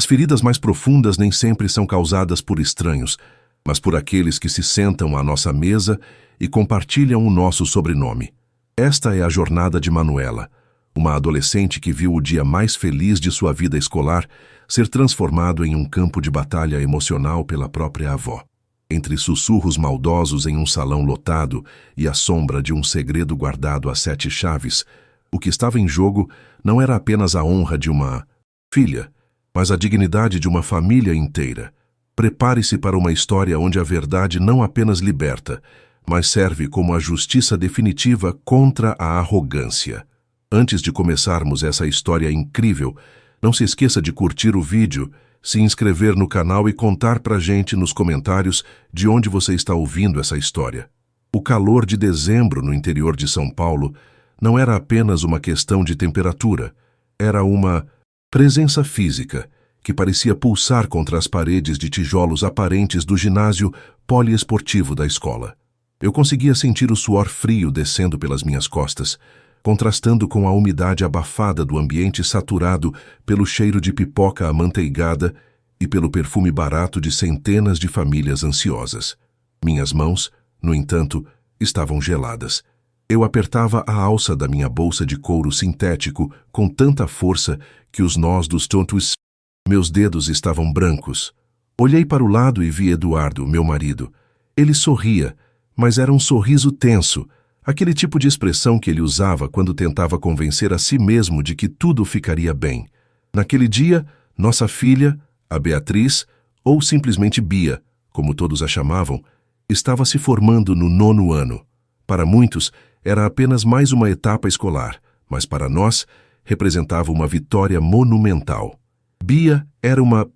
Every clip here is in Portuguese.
As feridas mais profundas nem sempre são causadas por estranhos, mas por aqueles que se sentam à nossa mesa e compartilham o nosso sobrenome. Esta é a jornada de Manuela, uma adolescente que viu o dia mais feliz de sua vida escolar ser transformado em um campo de batalha emocional pela própria avó. Entre sussurros maldosos em um salão lotado e a sombra de um segredo guardado a 7 chaves, o que estava em jogo não era apenas a honra de uma filha, mas a dignidade de uma família inteira. Prepare-se para uma história onde a verdade não apenas liberta, mas serve como a justiça definitiva contra a arrogância. Antes de começarmos essa história incrível, não se esqueça de curtir o vídeo, se inscrever no canal e contar pra gente nos comentários de onde você está ouvindo essa história. O calor de dezembro no interior de São Paulo não era apenas uma questão de temperatura, era uma presença física que parecia pulsar contra as paredes de tijolos aparentes do ginásio poliesportivo da escola. Eu conseguia sentir o suor frio descendo pelas minhas costas, contrastando com a umidade abafada do ambiente saturado pelo cheiro de pipoca amanteigada e pelo perfume barato de centenas de famílias ansiosas. Minhas mãos, no entanto, estavam geladas. Eu apertava a alça da minha bolsa de couro sintético com tanta força que os nós dos tontos. Meus dedos estavam brancos. Olhei para o lado e vi Eduardo, meu marido. Ele sorria, mas era um sorriso tenso, aquele tipo de expressão que ele usava quando tentava convencer a si mesmo de que tudo ficaria bem. Naquele dia, nossa filha, a Beatriz, ou simplesmente Bia, como todos a chamavam, estava se formando no 9º ano. Para muitos, era apenas mais uma etapa escolar, mas para nós, representava uma vitória monumental. Bia era uma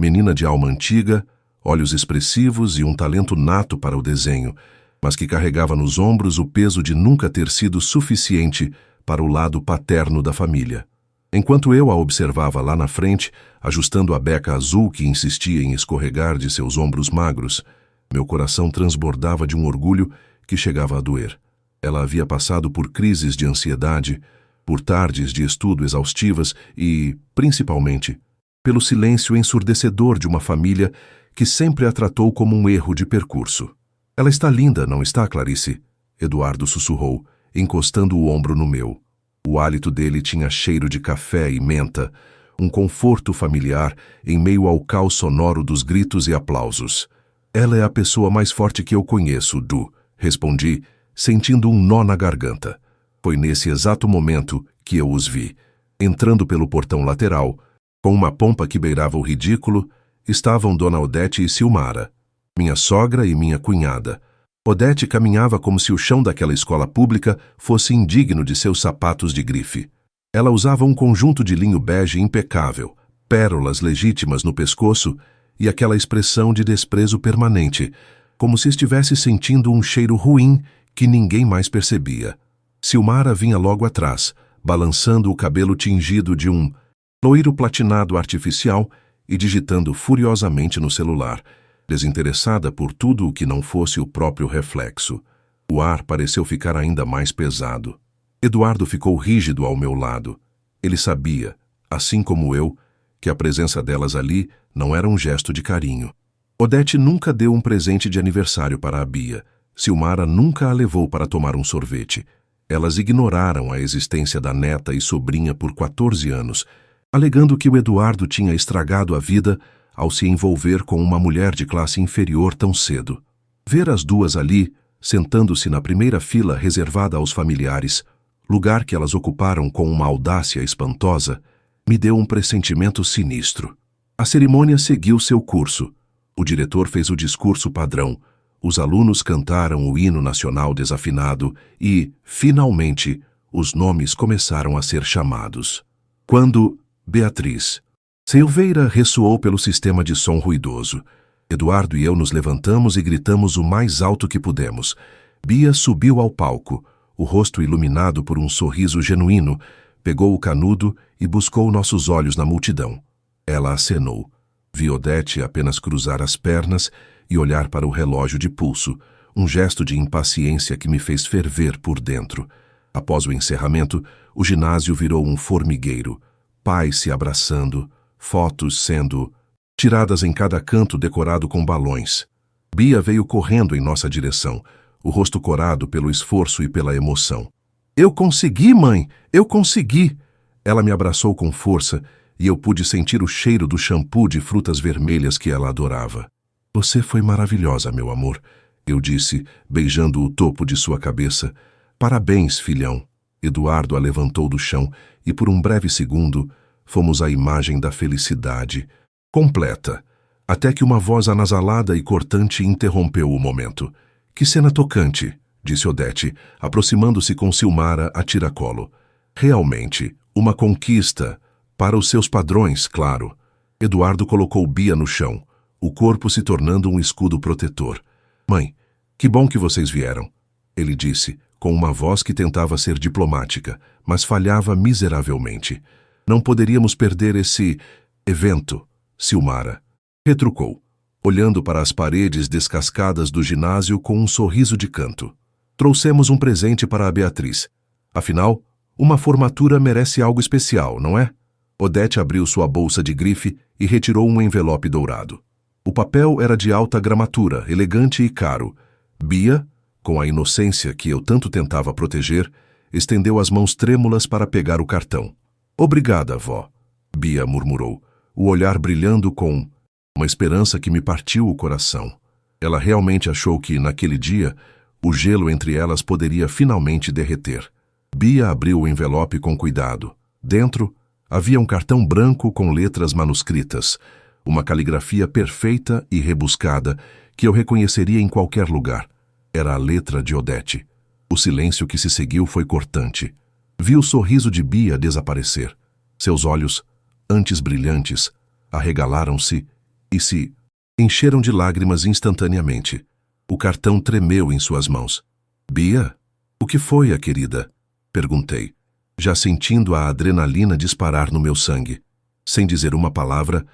menina de alma antiga, olhos expressivos e um talento nato para o desenho, mas que carregava nos ombros o peso de nunca ter sido suficiente para o lado paterno da família. Enquanto eu a observava lá na frente, ajustando a beca azul que insistia em escorregar de seus ombros magros, meu coração transbordava de um orgulho que chegava a doer. Ela havia passado por crises de ansiedade, por tardes de estudo exaustivas e, principalmente, pelo silêncio ensurdecedor de uma família que sempre a tratou como um erro de percurso. Ela está linda, não está, Clarice? Eduardo sussurrou, encostando o ombro no meu. O hálito dele tinha cheiro de café e menta, um conforto familiar em meio ao caos sonoro dos gritos e aplausos. Ela é a pessoa mais forte que eu conheço, Du, respondi, sentindo um nó na garganta. Foi nesse exato momento que eu os vi. Entrando pelo portão lateral, com uma pompa que beirava o ridículo, estavam Dona Odete e Silmara, minha sogra e minha cunhada. Odete caminhava como se o chão daquela escola pública fosse indigno de seus sapatos de grife. Ela usava um conjunto de linho bege impecável, pérolas legítimas no pescoço e aquela expressão de desprezo permanente, como se estivesse sentindo um cheiro ruim que ninguém mais percebia. Silmara vinha logo atrás, balançando o cabelo tingido de um loiro platinado artificial e digitando furiosamente no celular, desinteressada por tudo o que não fosse o próprio reflexo. O ar pareceu ficar ainda mais pesado. Eduardo ficou rígido ao meu lado. Ele sabia, assim como eu, que a presença delas ali não era um gesto de carinho. Odete nunca deu um presente de aniversário para a Bia. Silmara nunca a levou para tomar um sorvete. Elas ignoraram a existência da neta e sobrinha por 14 anos, alegando que o Eduardo tinha estragado a vida ao se envolver com uma mulher de classe inferior tão cedo. Ver as duas ali, sentando-se na primeira fila reservada aos familiares, lugar que elas ocuparam com uma audácia espantosa, me deu um pressentimento sinistro. A cerimônia seguiu seu curso. O diretor fez o discurso padrão, os alunos cantaram o hino nacional desafinado e, finalmente, os nomes começaram a ser chamados. Quando Beatriz Silveira ressoou pelo sistema de som ruidoso. Eduardo e eu nos levantamos e gritamos o mais alto que pudemos. Bia subiu ao palco, o rosto iluminado por um sorriso genuíno, pegou o canudo e buscou nossos olhos na multidão. Ela acenou. Vi Odete apenas cruzar as pernas e olhar para o relógio de pulso, um gesto de impaciência que me fez ferver por dentro. Após o encerramento, o ginásio virou um formigueiro. Pais se abraçando, fotos sendo tiradas em cada canto decorado com balões. Bia veio correndo em nossa direção, o rosto corado pelo esforço e pela emoção. Eu consegui, mãe! Eu consegui! Ela me abraçou com força e eu pude sentir o cheiro do shampoo de frutas vermelhas que ela adorava. Você foi maravilhosa, meu amor, eu disse, beijando o topo de sua cabeça. Parabéns, filhão. Eduardo a levantou do chão e por um breve segundo fomos a imagem da felicidade completa, até que uma voz anasalada e cortante interrompeu o momento. Que cena tocante, disse Odete, aproximando-se com Silmara a tiracolo. Realmente, uma conquista, para os seus padrões, claro. Eduardo colocou Bia no chão, o corpo se tornando um escudo protetor. Mãe, que bom que vocês vieram, ele disse, com uma voz que tentava ser diplomática, mas falhava miseravelmente. Não poderíamos perder esse evento, Silmara retrucou, olhando para as paredes descascadas do ginásio com um sorriso de canto. Trouxemos um presente para a Beatriz. Afinal, uma formatura merece algo especial, não é? Odete abriu sua bolsa de grife e retirou um envelope dourado. O papel era de alta gramatura, elegante e caro. Bia, com a inocência que eu tanto tentava proteger, estendeu as mãos trêmulas para pegar o cartão. Obrigada, vó, Bia murmurou, o olhar brilhando com uma esperança que me partiu o coração. Ela realmente achou que, naquele dia, o gelo entre elas poderia finalmente derreter. Bia abriu o envelope com cuidado. Dentro, havia um cartão branco com letras manuscritas, uma caligrafia perfeita e rebuscada que eu reconheceria em qualquer lugar. Era a letra de Odete. O silêncio que se seguiu foi cortante. Vi o sorriso de Bia desaparecer. Seus olhos, antes brilhantes, arregalaram-se e se encheram de lágrimas instantaneamente. O cartão tremeu em suas mãos. Bia, o que foi, a querida? Perguntei, já sentindo a adrenalina disparar no meu sangue. Sem dizer uma palavra,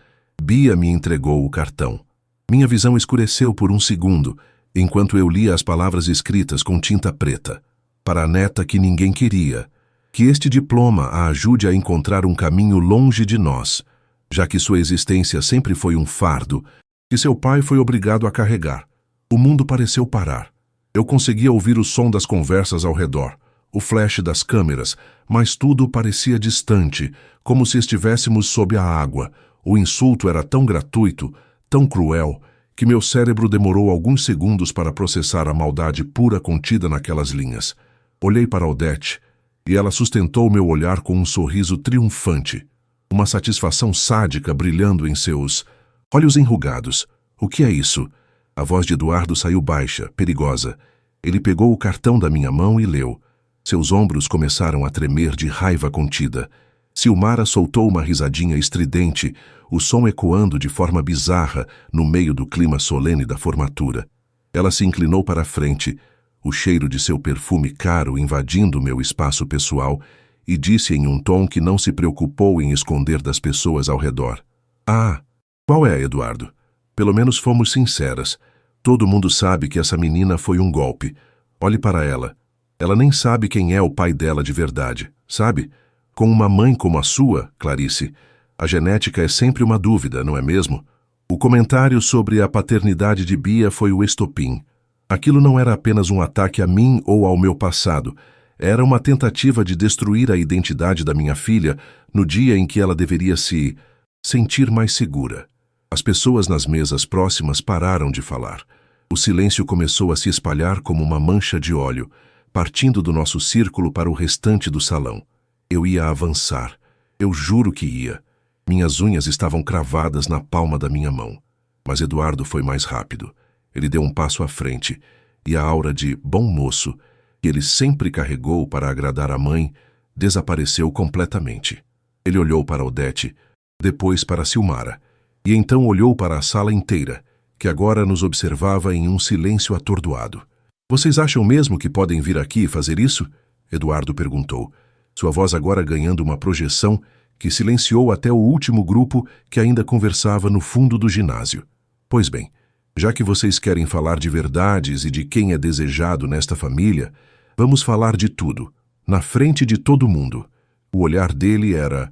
Bia me entregou o cartão. Minha visão escureceu por um segundo, enquanto eu lia as palavras escritas com tinta preta. Para a neta que ninguém queria, que este diploma a ajude a encontrar um caminho longe de nós, já que sua existência sempre foi um fardo que seu pai foi obrigado a carregar. O mundo pareceu parar. Eu conseguia ouvir o som das conversas ao redor, o flash das câmeras, mas tudo parecia distante, como se estivéssemos sob a água. O insulto era tão gratuito, tão cruel, que meu cérebro demorou alguns segundos para processar a maldade pura contida naquelas linhas. Olhei para Odete, e ela sustentou meu olhar com um sorriso triunfante, uma satisfação sádica brilhando em seus olhos enrugados. O que é isso? A voz de Eduardo saiu baixa, perigosa. Ele pegou o cartão da minha mão e leu. Seus ombros começaram a tremer de raiva contida. Silmara soltou uma risadinha estridente, o som ecoando de forma bizarra no meio do clima solene da formatura. Ela se inclinou para a frente, o cheiro de seu perfume caro invadindo meu espaço pessoal, e disse em um tom que não se preocupou em esconder das pessoas ao redor. Ah, qual é, Eduardo? Pelo menos fomos sinceras. Todo mundo sabe que essa menina foi um golpe. Olhe para ela. Ela nem sabe quem é o pai dela de verdade, sabe? Com uma mãe como a sua, Clarice, a genética é sempre uma dúvida, não é mesmo? O comentário sobre a paternidade de Bia foi o estopim. Aquilo não era apenas um ataque a mim ou ao meu passado. Era uma tentativa de destruir a identidade da minha filha no dia em que ela deveria se sentir mais segura. As pessoas nas mesas próximas pararam de falar. O silêncio começou a se espalhar como uma mancha de óleo, partindo do nosso círculo para o restante do salão. Eu ia avançar. Eu juro que ia. Minhas unhas estavam cravadas na palma da minha mão. Mas Eduardo foi mais rápido. Ele deu um passo à frente, e a aura de bom moço, que ele sempre carregou para agradar a mãe, desapareceu completamente. Ele olhou para Odete, depois para Silmara, e então olhou para a sala inteira, que agora nos observava em um silêncio atordoado. Vocês acham mesmo que podem vir aqui e fazer isso? Eduardo perguntou, sua voz agora ganhando uma projeção que silenciou até o último grupo que ainda conversava no fundo do ginásio. Pois bem, já que vocês querem falar de verdades e de quem é desejado nesta família, vamos falar de tudo, na frente de todo mundo. O olhar dele era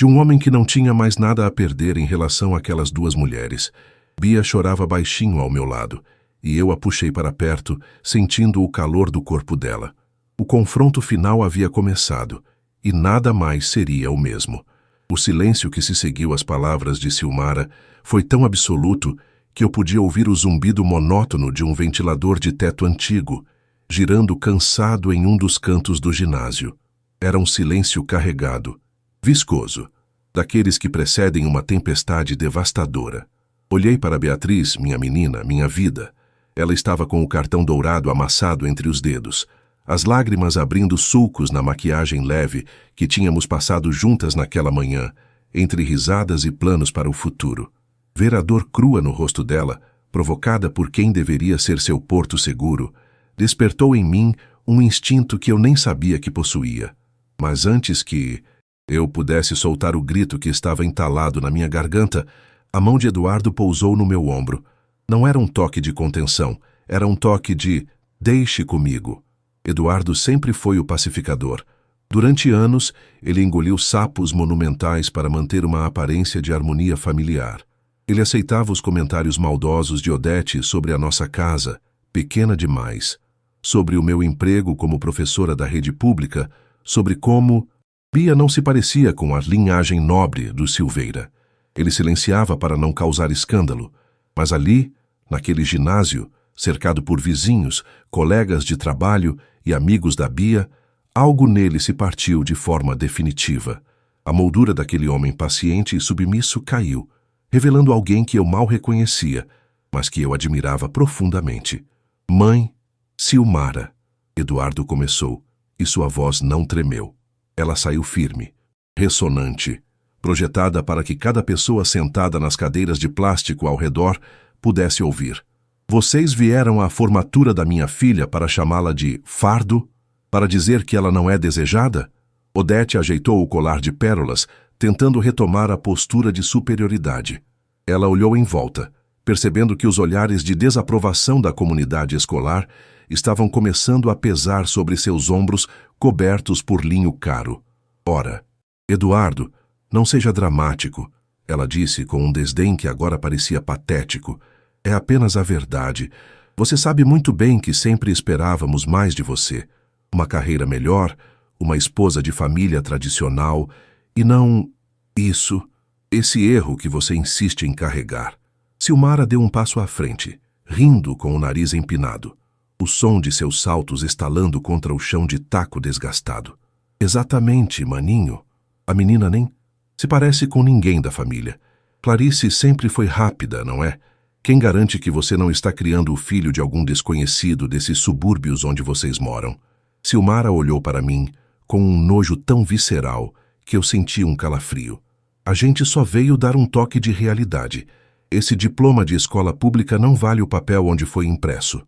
de um homem que não tinha mais nada a perder em relação àquelas duas mulheres. Bia chorava baixinho ao meu lado, e eu a puxei para perto, sentindo o calor do corpo dela. O confronto final havia começado, e nada mais seria o mesmo. O silêncio que se seguiu às palavras de Silmara foi tão absoluto que eu podia ouvir o zumbido monótono de um ventilador de teto antigo, girando cansado em um dos cantos do ginásio. Era um silêncio carregado, viscoso, daqueles que precedem uma tempestade devastadora. Olhei para Beatriz, minha menina, minha vida. Ela estava com o cartão dourado amassado entre os dedos, as lágrimas abrindo sulcos na maquiagem leve que tínhamos passado juntas naquela manhã, entre risadas e planos para o futuro. Ver a dor crua no rosto dela, provocada por quem deveria ser seu porto seguro, despertou em mim um instinto que eu nem sabia que possuía. Mas antes que eu pudesse soltar o grito que estava entalado na minha garganta, a mão de Eduardo pousou no meu ombro. Não era um toque de contenção, era um toque de "deixe comigo". Eduardo sempre foi o pacificador. Durante anos, ele engoliu sapos monumentais para manter uma aparência de harmonia familiar. Ele aceitava os comentários maldosos de Odete sobre a nossa casa, pequena demais, sobre o meu emprego como professora da rede pública, sobre como Bia não se parecia com a linhagem nobre do Silveira. Ele silenciava para não causar escândalo, mas ali, naquele ginásio, cercado por vizinhos, colegas de trabalho e amigos da Bia, algo nele se partiu de forma definitiva. A moldura daquele homem paciente e submisso caiu, revelando alguém que eu mal reconhecia, mas que eu admirava profundamente. "Mãe, Silmara", Eduardo começou, e sua voz não tremeu. Ela saiu firme, ressonante, projetada para que cada pessoa sentada nas cadeiras de plástico ao redor pudesse ouvir. "Vocês vieram à formatura da minha filha para chamá-la de fardo? Para dizer que ela não é desejada?" Odete ajeitou o colar de pérolas, tentando retomar a postura de superioridade. Ela olhou em volta, percebendo que os olhares de desaprovação da comunidade escolar estavam começando a pesar sobre seus ombros cobertos por linho caro. "Ora, Eduardo, não seja dramático", ela disse com um desdém que agora parecia patético. "É apenas a verdade. Você sabe muito bem que sempre esperávamos mais de você. Uma carreira melhor, uma esposa de família tradicional, e não esse erro que você insiste em carregar." Silmara deu um passo à frente, rindo com o nariz empinado, o som de seus saltos estalando contra o chão de taco desgastado. "Exatamente, maninho. A menina nem se parece com ninguém da família. Clarice sempre foi rápida, não é? Quem garante que você não está criando o filho de algum desconhecido desses subúrbios onde vocês moram?" Silmara olhou para mim com um nojo tão visceral que eu senti um calafrio. "A gente só veio dar um toque de realidade. Esse diploma de escola pública não vale o papel onde foi impresso."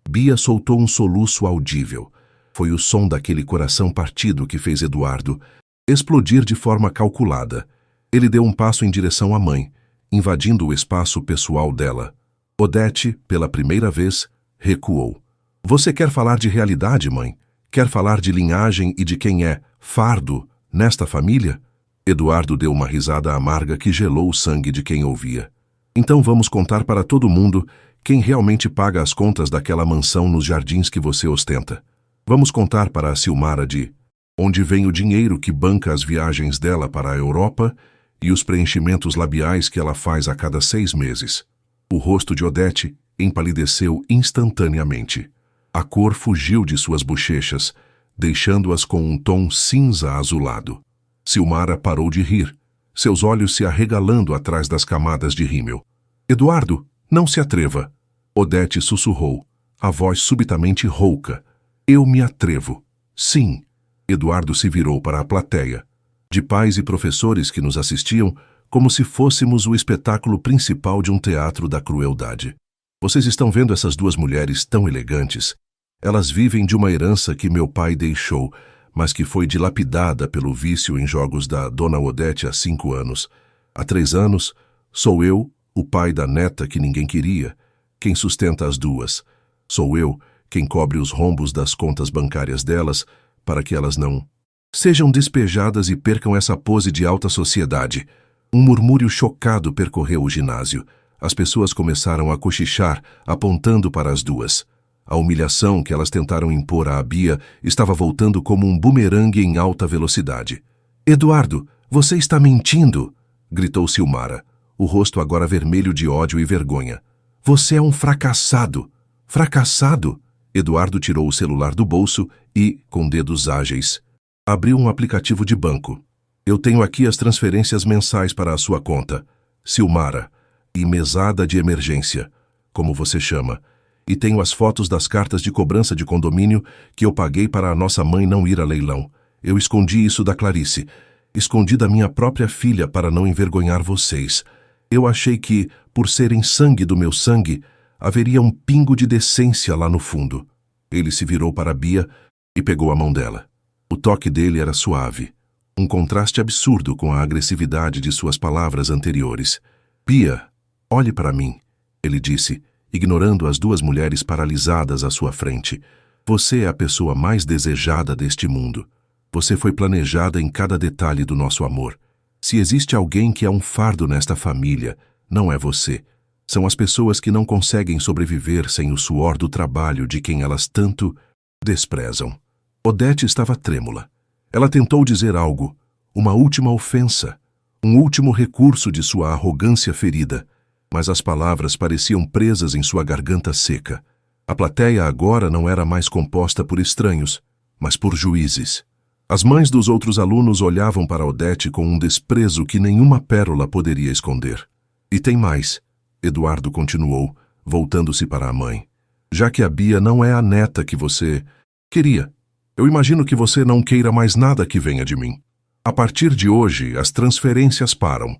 Bia soltou um soluço audível. Foi o som daquele coração partido que fez Eduardo explodir de forma calculada. Ele deu um passo em direção à mãe, invadindo o espaço pessoal dela. Odete, pela primeira vez, recuou. "Você quer falar de realidade, mãe? Quer falar de linhagem e de quem é fardo nesta família?" Eduardo deu uma risada amarga que gelou o sangue de quem ouvia. "Então vamos contar para todo mundo quem realmente paga as contas daquela mansão nos jardins que você ostenta. Vamos contar para a Silmara de onde vem o dinheiro que banca as viagens dela para a Europa e os preenchimentos labiais que ela faz a cada 6 meses. O rosto de Odete empalideceu instantaneamente. A cor fugiu de suas bochechas, deixando-as com um tom cinza azulado. Silmara parou de rir, seus olhos se arregalando atrás das camadas de rímel. "Eduardo, não se atreva." Odete sussurrou, a voz subitamente rouca. "Eu me atrevo. Sim." Eduardo se virou para a plateia, de pais e professores que nos assistiam como se fôssemos o espetáculo principal de um teatro da crueldade. "Vocês estão vendo essas duas mulheres tão elegantes? Elas vivem de uma herança que meu pai deixou, mas que foi dilapidada pelo vício em jogos da Dona Odete há 5 anos. Há 3 anos, sou eu, o pai da neta que ninguém queria, quem sustenta as duas. Sou eu quem cobre os rombos das contas bancárias delas para que elas não Sejam despejadas e percam essa pose de alta sociedade. Um murmúrio chocado percorreu o ginásio. As pessoas começaram a cochichar, apontando para as duas. A humilhação que elas tentaram impor à Bia estava voltando como um bumerangue em alta velocidade. "Eduardo, você está mentindo!" gritou Silmara, o rosto agora vermelho de ódio e vergonha. "Você é um fracassado! Fracassado!" Eduardo tirou o celular do bolso e, com dedos ágeis, abriu um aplicativo de banco. "Eu tenho aqui as transferências mensais para a sua conta, Silmara, e mesada de emergência, como você chama, e tenho as fotos das cartas de cobrança de condomínio que eu paguei para a nossa mãe não ir a leilão. Eu escondi isso da Clarice. Escondi da minha própria filha para não envergonhar vocês. Eu achei que, por serem sangue do meu sangue, haveria um pingo de decência lá no fundo." Ele se virou para Bia e pegou a mão dela. O toque dele era suave, um contraste absurdo com a agressividade de suas palavras anteriores. "Bia, olhe para mim", ele disse, ignorando as duas mulheres paralisadas à sua frente. "Você é a pessoa mais desejada deste mundo. Você foi planejada em cada detalhe do nosso amor. Se existe alguém que é um fardo nesta família, não é você. São as pessoas que não conseguem sobreviver sem o suor do trabalho de quem elas tanto desprezam." Odete estava trêmula. Ela tentou dizer algo, uma última ofensa, um último recurso de sua arrogância ferida, mas as palavras pareciam presas em sua garganta seca. A plateia agora não era mais composta por estranhos, mas por juízes. As mães dos outros alunos olhavam para Odete com um desprezo que nenhuma pérola poderia esconder. "E tem mais", Eduardo continuou, voltando-se para a mãe. "Já que a Bia não é a neta que você queria, eu imagino que você não queira mais nada que venha de mim. A partir de hoje, as transferências param.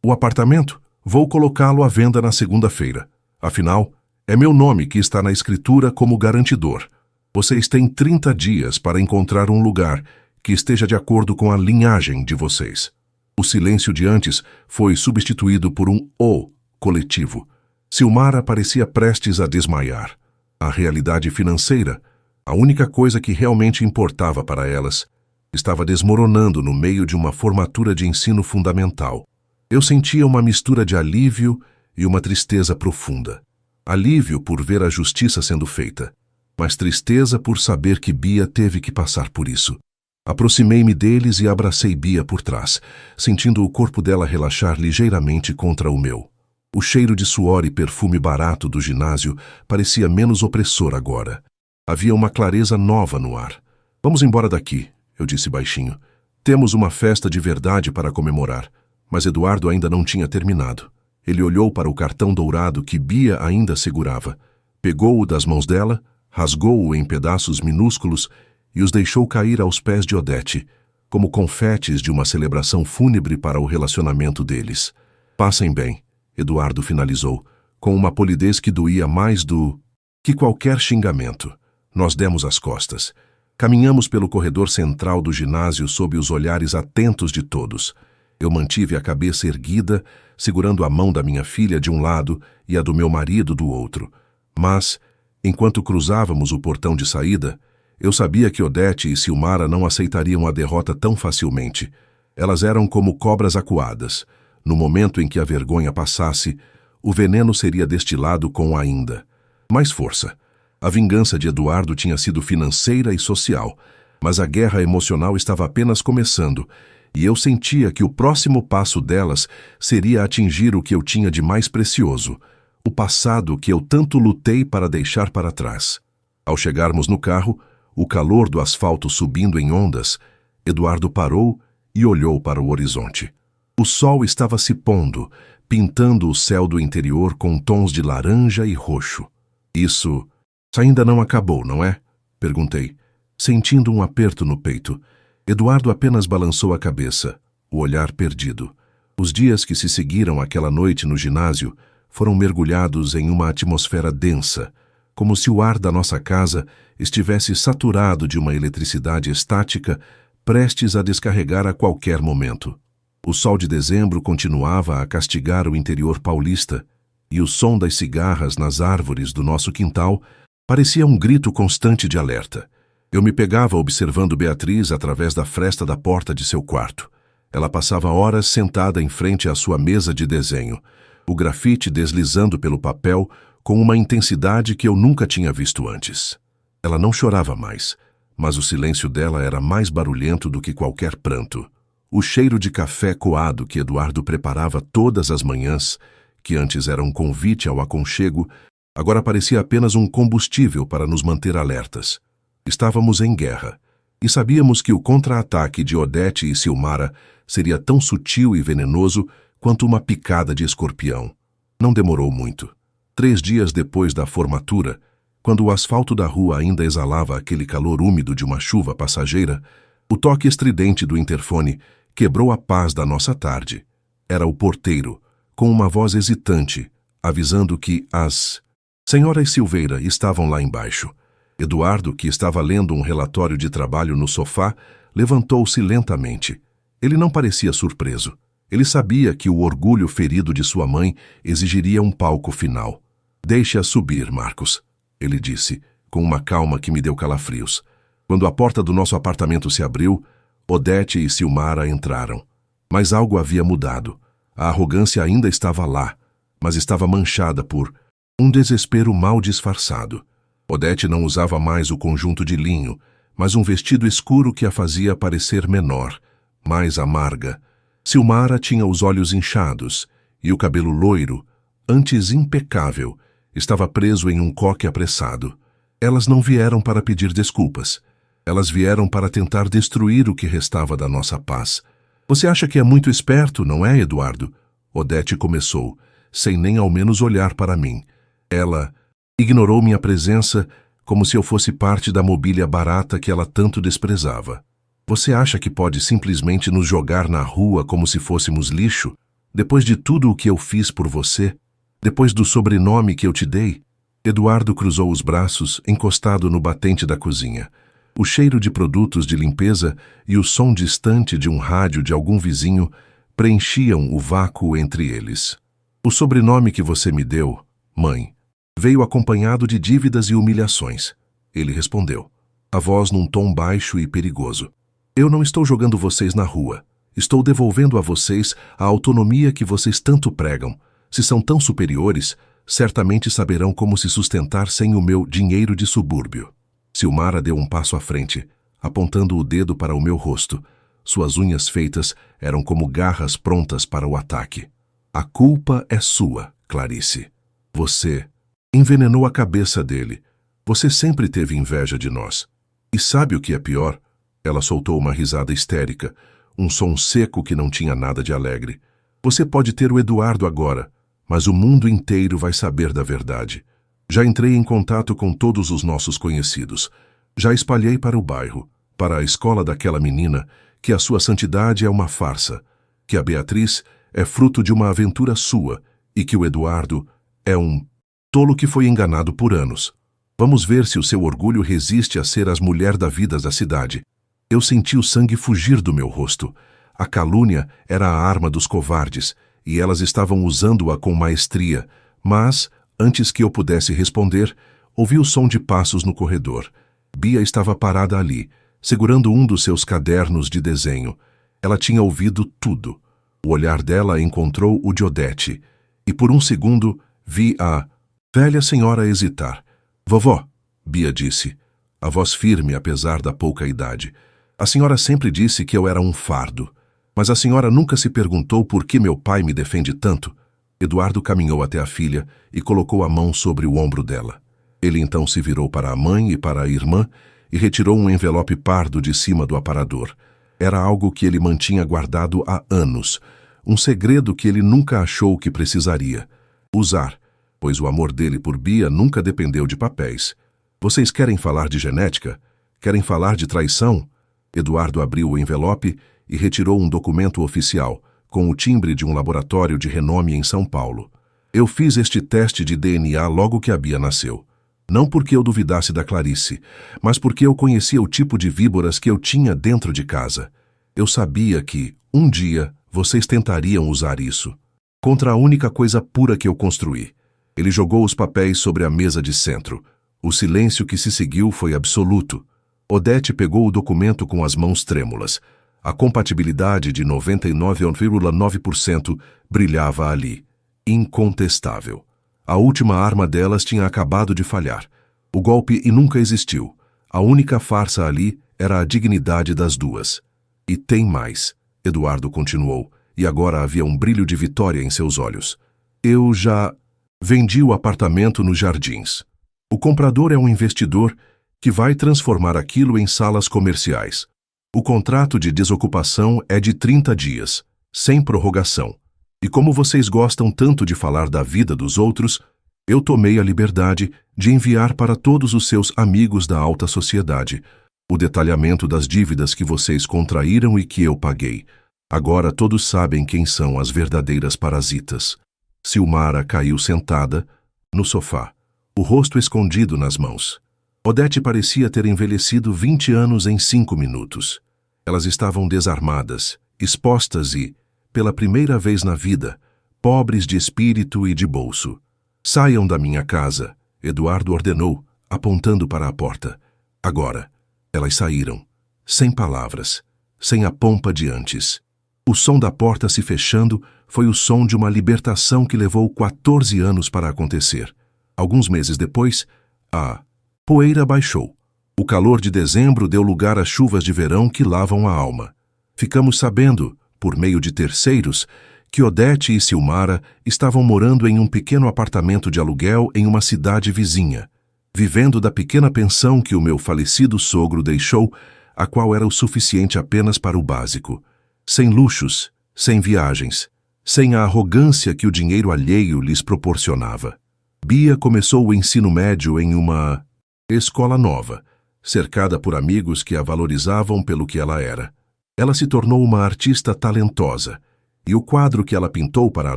O apartamento, vou colocá-lo à venda na segunda-feira. Afinal, é meu nome que está na escritura como garantidor. Vocês têm 30 dias para encontrar um lugar que esteja de acordo com a linhagem de vocês." O silêncio de antes foi substituído por um "o" coletivo. Silmara parecia prestes a desmaiar. A realidade financeira, a única coisa que realmente importava para elas, estava desmoronando no meio de uma formatura de ensino fundamental. Eu sentia uma mistura de alívio e uma tristeza profunda. Alívio por ver a justiça sendo feita, mas tristeza por saber que Bia teve que passar por isso. Aproximei-me deles e abracei Bia por trás, sentindo o corpo dela relaxar ligeiramente contra o meu. O cheiro de suor e perfume barato do ginásio parecia menos opressor agora. Havia uma clareza nova no ar. "Vamos embora daqui", eu disse baixinho. "Temos uma festa de verdade para comemorar." Mas Eduardo ainda não tinha terminado. Ele olhou para o cartão dourado que Bia ainda segurava, pegou-o das mãos dela, rasgou-o em pedaços minúsculos e os deixou cair aos pés de Odete, como confetes de uma celebração fúnebre para o relacionamento deles. "Passem bem", Eduardo finalizou, com uma polidez que doía mais do que qualquer xingamento. Nós demos as costas. Caminhamos pelo corredor central do ginásio sob os olhares atentos de todos. Eu mantive a cabeça erguida, segurando a mão da minha filha de um lado e a do meu marido do outro. Mas, enquanto cruzávamos o portão de saída, eu sabia que Odete e Silmara não aceitariam a derrota tão facilmente. Elas eram como cobras acuadas. No momento em que a vergonha passasse, o veneno seria destilado com ainda mais força. A vingança de Eduardo tinha sido financeira e social, mas a guerra emocional estava apenas começando, e eu sentia que o próximo passo delas seria atingir o que eu tinha de mais precioso, o passado que eu tanto lutei para deixar para trás. Ao chegarmos no carro, o calor do asfalto subindo em ondas, Eduardo parou e olhou para o horizonte. O sol estava se pondo, pintando o céu do interior com tons de laranja e roxo. Isso ainda não acabou, não é?" perguntei, sentindo um aperto no peito. Eduardo apenas balançou a cabeça, o olhar perdido. Os dias que se seguiram àquela noite no ginásio foram mergulhados em uma atmosfera densa, como se o ar da nossa casa estivesse saturado de uma eletricidade estática prestes a descarregar a qualquer momento. O sol de dezembro continuava a castigar o interior paulista, e o som das cigarras nas árvores do nosso quintal parecia um grito constante de alerta. Eu me pegava observando Beatriz através da fresta da porta de seu quarto. Ela passava horas sentada em frente à sua mesa de desenho, o grafite deslizando pelo papel com uma intensidade que eu nunca tinha visto antes. Ela não chorava mais, mas o silêncio dela era mais barulhento do que qualquer pranto. O cheiro de café coado que Eduardo preparava todas as manhãs, que antes era um convite ao aconchego, agora parecia apenas um combustível para nos manter alertas. Estávamos em guerra, e sabíamos que o contra-ataque de Odete e Silmara seria tão sutil e venenoso quanto uma picada de escorpião. Não demorou muito. 3 dias depois da formatura, quando o asfalto da rua ainda exalava aquele calor úmido de uma chuva passageira, o toque estridente do interfone quebrou a paz da nossa tarde. Era o porteiro, com uma voz hesitante, avisando que as senhoras Silveira estavam lá embaixo. Eduardo, que estava lendo um relatório de trabalho no sofá, levantou-se lentamente. Ele não parecia surpreso. Ele sabia que o orgulho ferido de sua mãe exigiria um palco final. «Deixe-a subir, Marcos», ele disse, com uma calma que me deu calafrios. Quando a porta do nosso apartamento se abriu, Odete e Silmara entraram. Mas algo havia mudado. A arrogância ainda estava lá, mas estava manchada por um desespero mal disfarçado. Odete não usava mais o conjunto de linho, mas um vestido escuro que a fazia parecer menor, mais amarga. Silmara tinha os olhos inchados, e o cabelo loiro, antes impecável, estava preso em um coque apressado. Elas não vieram para pedir desculpas. Elas vieram para tentar destruir o que restava da nossa paz. «Você acha que é muito esperto, não é, Eduardo?» Odete começou, sem nem ao menos olhar para mim. Ela ignorou minha presença como se eu fosse parte da mobília barata que ela tanto desprezava. «Você acha que pode simplesmente nos jogar na rua como se fôssemos lixo? Depois de tudo o que eu fiz por você? Depois do sobrenome que eu te dei?» Eduardo cruzou os braços, encostado no batente da cozinha. O cheiro de produtos de limpeza e o som distante de um rádio de algum vizinho preenchiam o vácuo entre eles. «O sobrenome que você me deu, mãe, veio acompanhado de dívidas e humilhações», ele respondeu, a voz num tom baixo e perigoso. «Eu não estou jogando vocês na rua. Estou devolvendo a vocês a autonomia que vocês tanto pregam. Se são tão superiores, certamente saberão como se sustentar sem o meu dinheiro de subúrbio». Silmara deu um passo à frente, apontando o dedo para o meu rosto. Suas unhas feitas eram como garras prontas para o ataque. «A culpa é sua, Clarice. Você envenenou a cabeça dele. Você sempre teve inveja de nós. E sabe o que é pior?» Ela soltou uma risada histérica, um som seco que não tinha nada de alegre. «Você pode ter o Eduardo agora, mas o mundo inteiro vai saber da verdade. Já entrei em contato com todos os nossos conhecidos. Já espalhei para o bairro, para a escola daquela menina, que a sua santidade é uma farsa, que a Beatriz é fruto de uma aventura sua e que o Eduardo é um tolo que foi enganado por anos. Vamos ver se o seu orgulho resiste a ser as mulher da vida da cidade». Eu senti o sangue fugir do meu rosto. A calúnia era a arma dos covardes, e elas estavam usando-a com maestria, mas, antes que eu pudesse responder, ouvi o som de passos no corredor. Bia estava parada ali, segurando um dos seus cadernos de desenho. Ela tinha ouvido tudo. O olhar dela encontrou o de Odete, e por um segundo vi a velha senhora hesitar. «Vovó», Bia disse, a voz firme apesar da pouca idade. «A senhora sempre disse que eu era um fardo, mas a senhora nunca se perguntou por que meu pai me defende tanto?» Eduardo caminhou até a filha e colocou a mão sobre o ombro dela. Ele então se virou para a mãe e para a irmã e retirou um envelope pardo de cima do aparador. Era algo que ele mantinha guardado há anos, um segredo que ele nunca achou que precisaria usar, pois o amor dele por Bia nunca dependeu de papéis. «Vocês querem falar de genética? Querem falar de traição?» Eduardo abriu o envelope e retirou um documento oficial, com o timbre de um laboratório de renome em São Paulo. «Eu fiz este teste de DNA logo que a Bia nasceu. Não porque eu duvidasse da Clarice, mas porque eu conhecia o tipo de víboras que eu tinha dentro de casa. Eu sabia que, um dia, vocês tentariam usar isso contra a única coisa pura que eu construí». Ele jogou os papéis sobre a mesa de centro. O silêncio que se seguiu foi absoluto. Odete pegou o documento com as mãos trêmulas. A compatibilidade de 99,9% brilhava ali. Incontestável. A última arma delas tinha acabado de falhar. O golpe nunca existiu. A única farsa ali era a dignidade das duas. E tem mais, Eduardo continuou, e agora havia um brilho de vitória em seus olhos. Eu já vendi o apartamento nos Jardins. O comprador é um investidor que vai transformar aquilo em salas comerciais. O contrato de desocupação é de 30 dias, sem prorrogação. E como vocês gostam tanto de falar da vida dos outros, eu tomei a liberdade de enviar para todos os seus amigos da alta sociedade o detalhamento das dívidas que vocês contraíram e que eu paguei. Agora todos sabem quem são as verdadeiras parasitas. Silmara caiu sentada no sofá, o rosto escondido nas mãos. Odete parecia ter envelhecido 20 anos em 5 minutos. Elas estavam desarmadas, expostas e, pela primeira vez na vida, pobres de espírito e de bolso. Saiam da minha casa, Eduardo ordenou, apontando para a porta. Agora, elas saíram, sem palavras, sem a pompa de antes. O som da porta se fechando foi o som de uma libertação que levou 14 anos para acontecer. Alguns meses depois, a poeira baixou. O calor de dezembro deu lugar às chuvas de verão que lavam a alma. Ficamos sabendo, por meio de terceiros, que Odete e Silmara estavam morando em um pequeno apartamento de aluguel em uma cidade vizinha, vivendo da pequena pensão que o meu falecido sogro deixou, a qual era o suficiente apenas para o básico. Sem luxos, sem viagens, sem a arrogância que o dinheiro alheio lhes proporcionava. Bia começou o ensino médio em uma escola nova, cercada por amigos que a valorizavam pelo que ela era. Ela se tornou uma artista talentosa, e o quadro que ela pintou para a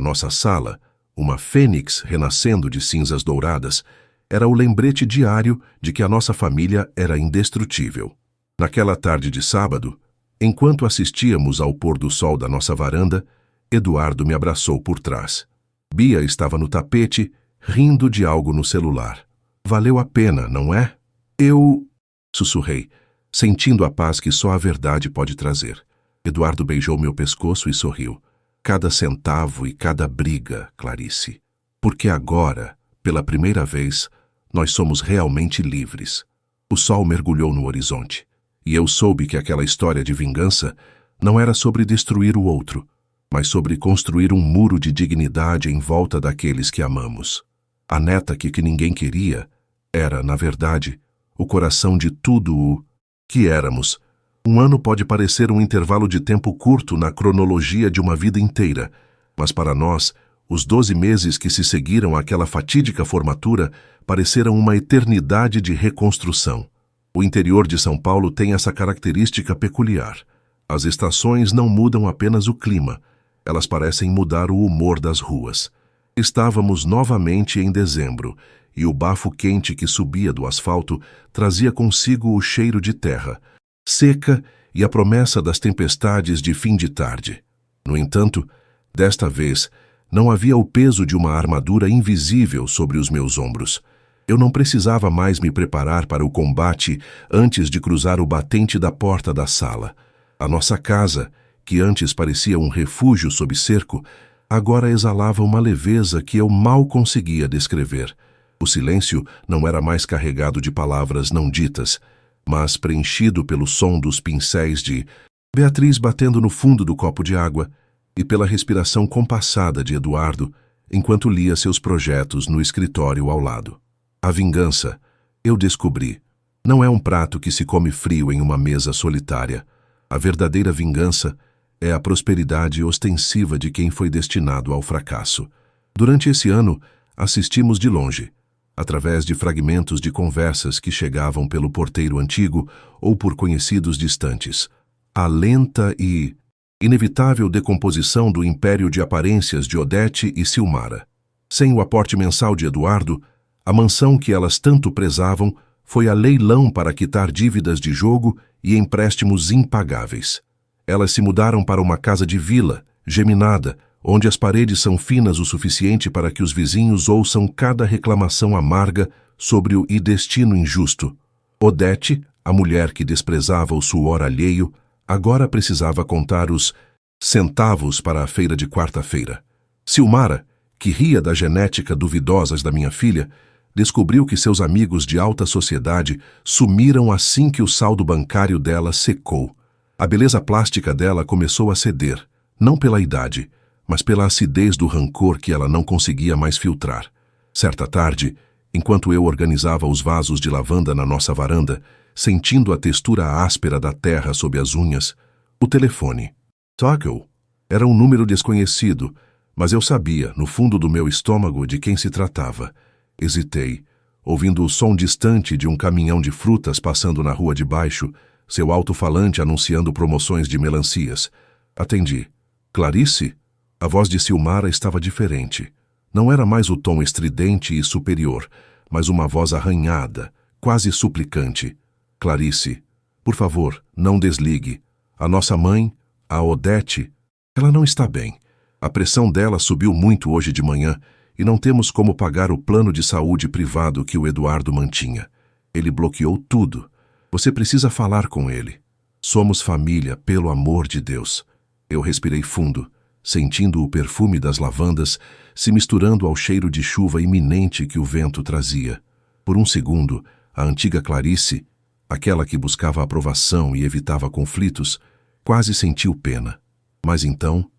nossa sala, uma fênix renascendo de cinzas douradas, era o lembrete diário de que a nossa família era indestrutível. Naquela tarde de sábado, enquanto assistíamos ao pôr do sol da nossa varanda, Eduardo me abraçou por trás. Bia estava no tapete, rindo de algo no celular. Valeu a pena, não é? Eu... sussurrei, sentindo a paz que só a verdade pode trazer. Eduardo beijou meu pescoço e sorriu. Cada centavo e cada briga, Clarice. Porque agora, pela primeira vez, nós somos realmente livres. O sol mergulhou no horizonte, e eu soube que aquela história de vingança não era sobre destruir o outro, mas sobre construir um muro de dignidade em volta daqueles que amamos. A neta que ninguém queria era, na verdade, o coração de tudo o que éramos. Um ano pode parecer um intervalo de tempo curto na cronologia de uma vida inteira, mas para nós, os 12 meses que se seguiram àquela fatídica formatura pareceram uma eternidade de reconstrução. O interior de São Paulo tem essa característica peculiar. As estações não mudam apenas o clima, elas parecem mudar o humor das ruas. Estávamos novamente em dezembro, e o bafo quente que subia do asfalto trazia consigo o cheiro de terra, seca e a promessa das tempestades de fim de tarde. No entanto, desta vez, não havia o peso de uma armadura invisível sobre os meus ombros. Eu não precisava mais me preparar para o combate antes de cruzar o batente da porta da sala. A nossa casa, que antes parecia um refúgio sob cerco, agora exalava uma leveza que eu mal conseguia descrever. O silêncio não era mais carregado de palavras não ditas, mas preenchido pelo som dos pincéis de Beatriz batendo no fundo do copo de água e pela respiração compassada de Eduardo enquanto lia seus projetos no escritório ao lado. A vingança, eu descobri, não é um prato que se come frio em uma mesa solitária. A verdadeira vingança é a prosperidade ostensiva de quem foi destinado ao fracasso. Durante esse ano, assistimos de longe, através de fragmentos de conversas que chegavam pelo porteiro antigo ou por conhecidos distantes, a lenta e inevitável decomposição do império de aparências de Odete e Silmara. Sem o aporte mensal de Eduardo, a mansão que elas tanto prezavam foi a leilão para quitar dívidas de jogo e empréstimos impagáveis. Elas se mudaram para uma casa de vila, geminada, onde as paredes são finas o suficiente para que os vizinhos ouçam cada reclamação amarga sobre o destino injusto. Odete, A mulher que desprezava o suor alheio agora precisava contar os centavos para a feira de quarta-feira. Silmara, que ria da genética duvidosas da minha filha, descobriu que seus amigos de alta sociedade sumiram assim que o saldo bancário dela secou. A beleza plástica dela começou a ceder, não pela idade, mas pela acidez do rancor que ela não conseguia mais filtrar. Certa tarde, enquanto eu organizava os vasos de lavanda na nossa varanda, sentindo a textura áspera da terra sob as unhas, o telefone. Toggle. Era um número desconhecido, mas eu sabia, no fundo do meu estômago, de quem se tratava. Hesitei, ouvindo o som distante de um caminhão de frutas passando na rua de baixo, seu alto-falante anunciando promoções de melancias. Atendi. Clarice? A voz de Silmara estava diferente. Não era mais o tom estridente e superior, mas uma voz arranhada, quase suplicante. Clarice, por favor, não desligue. A nossa mãe, a Odete, ela não está bem. A pressão dela subiu muito hoje de manhã e não temos como pagar o plano de saúde privado que o Eduardo mantinha. Ele bloqueou tudo. Você precisa falar com ele. Somos família, pelo amor de Deus. Eu respirei fundo, sentindo o perfume das lavandas se misturando ao cheiro de chuva iminente que o vento trazia. Por um segundo, a antiga Clarice, aquela que buscava aprovação e evitava conflitos, quase sentiu pena. Mas então,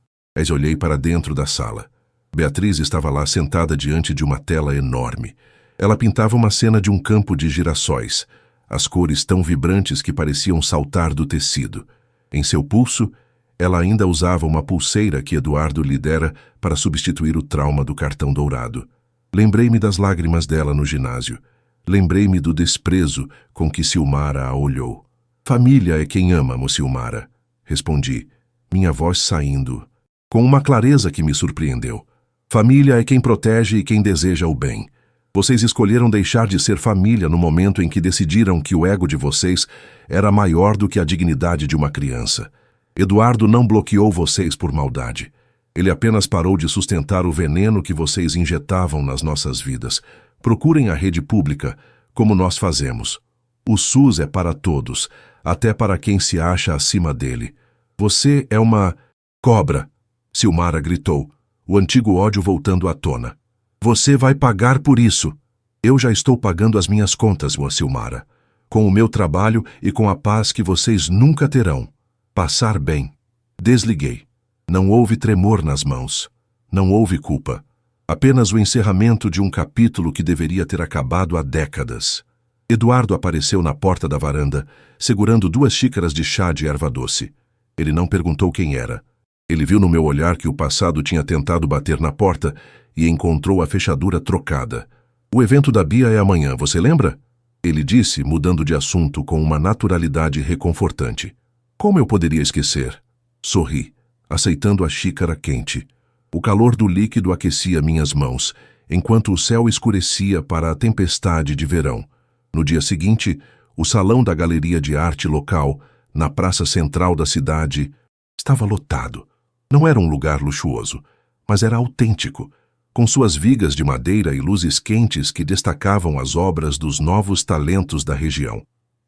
olhei para dentro da sala. Beatriz estava lá sentada diante de uma tela enorme. Ela pintava uma cena de um campo de girassóis, as cores tão vibrantes que pareciam saltar do tecido. Em seu pulso, ela ainda usava uma pulseira que Eduardo lhe dera para substituir o trauma do cartão dourado. Lembrei-me das lágrimas dela no ginásio. Lembrei-me do desprezo com que Silmara a olhou. Família é quem ama, Silmara, respondi, minha voz saindo, com uma clareza que me surpreendeu. Família é quem protege e quem deseja o bem. Vocês escolheram deixar de ser família no momento em que decidiram que o ego de vocês era maior do que a dignidade de uma criança. Eduardo não bloqueou vocês por maldade. Ele apenas parou de sustentar o veneno que vocês injetavam nas nossas vidas. Procurem a rede pública, como nós fazemos. O SUS é para todos, até para quem se acha acima dele. Você é uma cobra, Silmara gritou, o antigo ódio voltando à tona. Você vai pagar por isso. Eu já estou pagando as minhas contas, Silmara, com o meu trabalho e com a paz que vocês nunca terão. Passar bem. Desliguei. Não houve tremor nas mãos. Não houve culpa. Apenas o encerramento de um capítulo que deveria ter acabado há décadas. Eduardo apareceu na porta da varanda, segurando 2 xícaras de chá de erva doce. Ele não perguntou quem era. Ele viu no meu olhar que o passado tinha tentado bater na porta e encontrou a fechadura trocada. O evento da Bia é amanhã, você lembra? Ele disse, mudando de assunto com uma naturalidade reconfortante. Como eu poderia esquecer? Sorri, aceitando a xícara quente. O calor do líquido aquecia minhas mãos, enquanto o céu escurecia para a tempestade de verão. No dia seguinte, o salão da galeria de arte local, na praça central da cidade, estava lotado. Não era um lugar luxuoso, mas era autêntico, com suas vigas de madeira e luzes quentes que destacavam as obras dos novos talentos da região.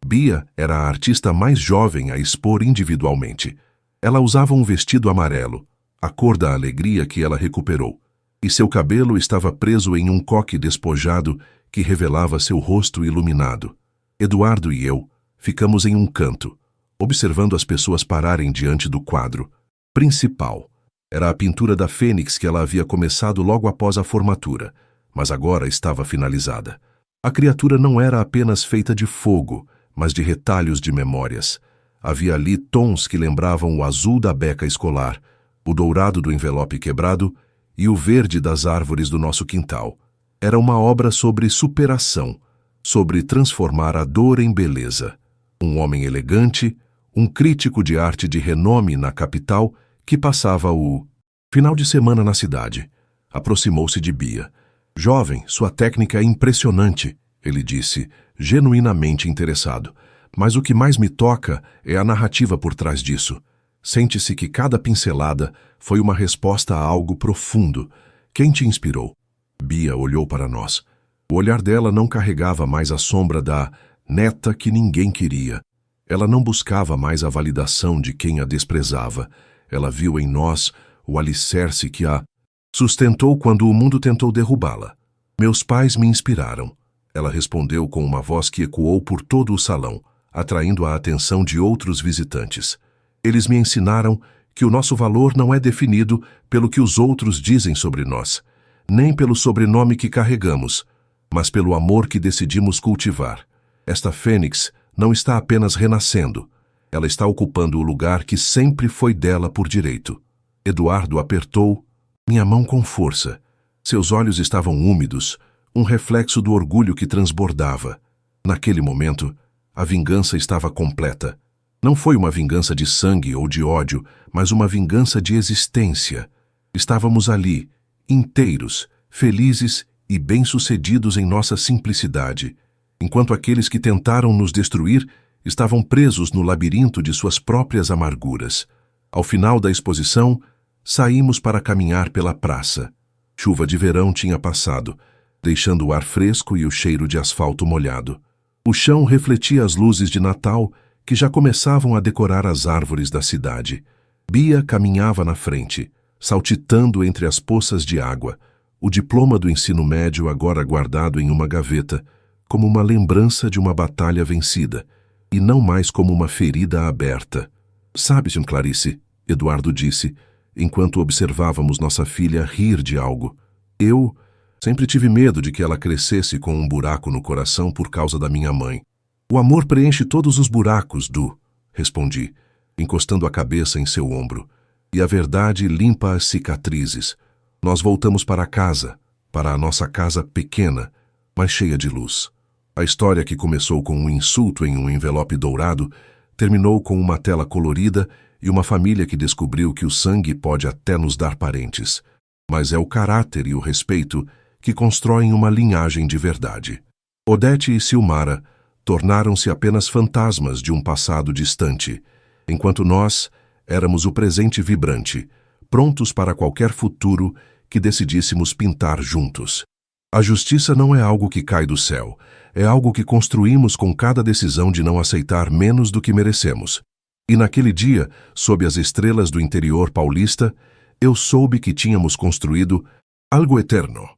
Bia era a artista mais jovem a expor individualmente. Ela usava um vestido amarelo, a cor da alegria que ela recuperou, e seu cabelo estava preso em um coque despojado que revelava seu rosto iluminado. Eduardo e eu ficamos em um canto, observando as pessoas pararem diante do quadro principal. Era a pintura da Fênix que ela havia começado logo após a formatura, mas agora estava finalizada. A criatura não era apenas feita de fogo, mas de retalhos de memórias. Havia ali tons que lembravam o azul da beca escolar, o dourado do envelope quebrado e o verde das árvores do nosso quintal. Era uma obra sobre superação, sobre transformar a dor em beleza. Um homem elegante, um crítico de arte de renome na capital, que passava o final de semana na cidade. Aproximou-se de Bia. Jovem, sua técnica é impressionante, ele disse, genuinamente interessado. Mas o que mais me toca é a narrativa por trás disso. Sente-se que cada pincelada foi uma resposta a algo profundo. Quem te inspirou? Bia olhou para nós. O olhar dela não carregava mais a sombra da neta que ninguém queria. Ela não buscava mais a validação de quem a desprezava. Ela viu em nós o alicerce que a sustentou quando o mundo tentou derrubá-la. Meus pais me inspiraram. Ela respondeu com uma voz que ecoou por todo o salão, atraindo a atenção de outros visitantes. Eles me ensinaram que o nosso valor não é definido pelo que os outros dizem sobre nós, nem pelo sobrenome que carregamos, mas pelo amor que decidimos cultivar. Esta fênix não está apenas renascendo, ela está ocupando o lugar que sempre foi dela por direito. Eduardo apertou minha mão com força. Seus olhos estavam úmidos, um reflexo do orgulho que transbordava. Naquele momento, a vingança estava completa. Não foi uma vingança de sangue ou de ódio, mas uma vingança de existência. Estávamos ali, inteiros, felizes e bem-sucedidos em nossa simplicidade, enquanto aqueles que tentaram nos destruir estavam presos no labirinto de suas próprias amarguras. Ao final da exposição, saímos para caminhar pela praça. Chuva de verão tinha passado, deixando o ar fresco e o cheiro de asfalto molhado. O chão refletia as luzes de Natal que já começavam a decorar as árvores da cidade. Bia caminhava na frente, saltitando entre as poças de água, o diploma do ensino médio agora guardado em uma gaveta, como uma lembrança de uma batalha vencida, e não mais como uma ferida aberta. "Sabe, Sr. Clarice", Eduardo disse, enquanto observávamos nossa filha rir de algo. "Eu sempre tive medo de que ela crescesse com um buraco no coração por causa da minha mãe." "O amor preenche todos os buracos, Du", respondi, encostando a cabeça em seu ombro. "E a verdade limpa as cicatrizes." Nós voltamos para casa, para a nossa casa pequena, mas cheia de luz. A história que começou com um insulto em um envelope dourado terminou com uma tela colorida e uma família que descobriu que o sangue pode até nos dar parentes, mas é o caráter e o respeito que constroem uma linhagem de verdade. Odete e Silmara tornaram-se apenas fantasmas de um passado distante, enquanto nós éramos o presente vibrante, prontos para qualquer futuro que decidíssemos pintar juntos. A justiça não é algo que cai do céu, é algo que construímos com cada decisão de não aceitar menos do que merecemos. E naquele dia, sob as estrelas do interior paulista, eu soube que tínhamos construído algo eterno.